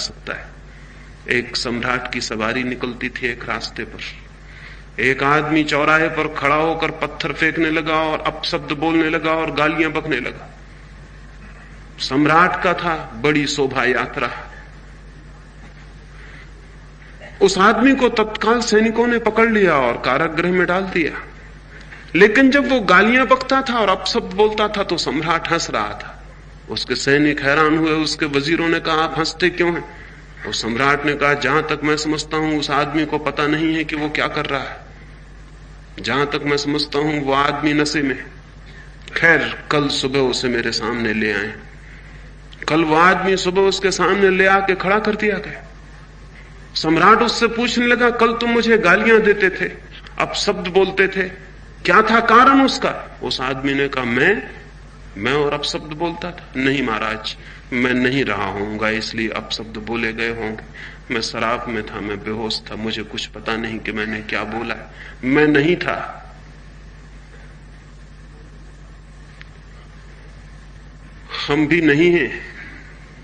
सकता है। एक सम्राट की सवारी निकलती थी एक रास्ते पर। एक आदमी चौराहे पर खड़ा होकर पत्थर फेंकने लगा और अपशब्द बोलने लगा और गालियां बकने लगा। सम्राट का था, बड़ी शोभा यात्रा। उस आदमी को तत्काल सैनिकों ने पकड़ लिया और कारागृह में डाल दिया। लेकिन जब वो गालियां बकता था और अपशब्द बोलता था तो सम्राट हंस रहा था। उसके सैनिक हैरान हुए। उसके वजीरों ने कहा, आप हंसते क्यों हैं? और सम्राट ने कहा, जहां तक मैं समझता हूं उस आदमी को पता नहीं है कि वो क्या कर रहा है। जहां तक मैं समझता हूं वो आदमी नशे में। खैर, कल सुबह उसे मेरे सामने ले आए। कल वो आदमी सुबह उसके सामने ले आके खड़ा कर दिया गया। सम्राट उससे पूछने लगा, कल तुम मुझे गालियां देते थे, अपशब्द बोलते थे, क्या था कारण उसका? उस आदमी ने कहा, मैं और अपशब्द बोलता था? नहीं महाराज, मैं नहीं रहा होऊंगा इसलिए अपशब्द बोले गए होंगे। मैं शराब में था, मैं बेहोश था, मुझे कुछ पता नहीं कि मैंने क्या बोला है। मैं नहीं था। हम भी नहीं हैं।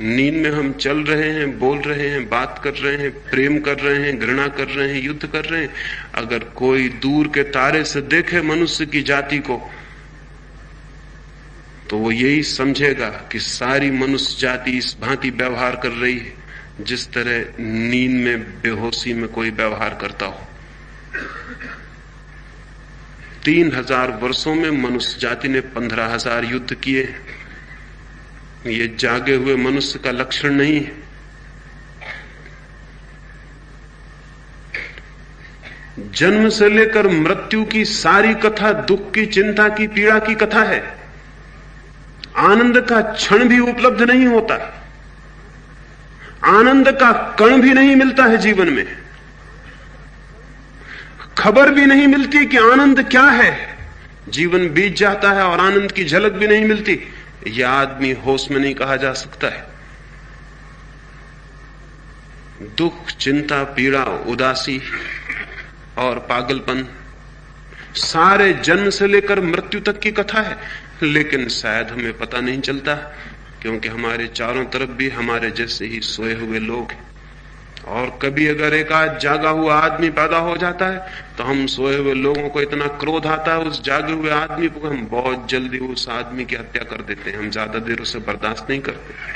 नींद में हम चल रहे हैं, बोल रहे हैं, बात कर रहे हैं, प्रेम कर रहे हैं, घृणा कर रहे हैं, युद्ध कर रहे हैं। अगर कोई दूर के तारे से देखे मनुष्य की जाति को तो वो यही समझेगा कि सारी मनुष्य जाति इस भांति व्यवहार कर रही है जिस तरह नींद में बेहोशी में कोई व्यवहार करता हो। 3000 वर्षों में मनुष्य जाति ने 15,000 युद्ध किए। ये जागे हुए मनुष्य का लक्षण नहीं है। जन्म से लेकर मृत्यु की सारी कथा दुख की, चिंता की, पीड़ा की कथा है। आनंद का क्षण भी उपलब्ध नहीं होता। आनंद का कण भी नहीं मिलता है जीवन में। खबर भी नहीं मिलती कि आनंद क्या है। जीवन बीत जाता है और आनंद की झलक भी नहीं मिलती। यह आदमी होश में नहीं कहा जा सकता है। दुख, चिंता, पीड़ा, उदासी और पागलपन सारे जन्म से लेकर मृत्यु तक की कथा है। लेकिन शायद हमें पता नहीं चलता, क्योंकि हमारे चारों तरफ भी हमारे जैसे ही सोए हुए लोग हैं। और कभी अगर एक आध जागा हुआ आदमी पैदा हो जाता है तो हम सोए हुए लोगों को इतना क्रोध आता है उस जागे हुए आदमी को, हम बहुत जल्दी उस आदमी की हत्या कर देते हैं। हम ज्यादा देर उसे बर्दाश्त नहीं करते।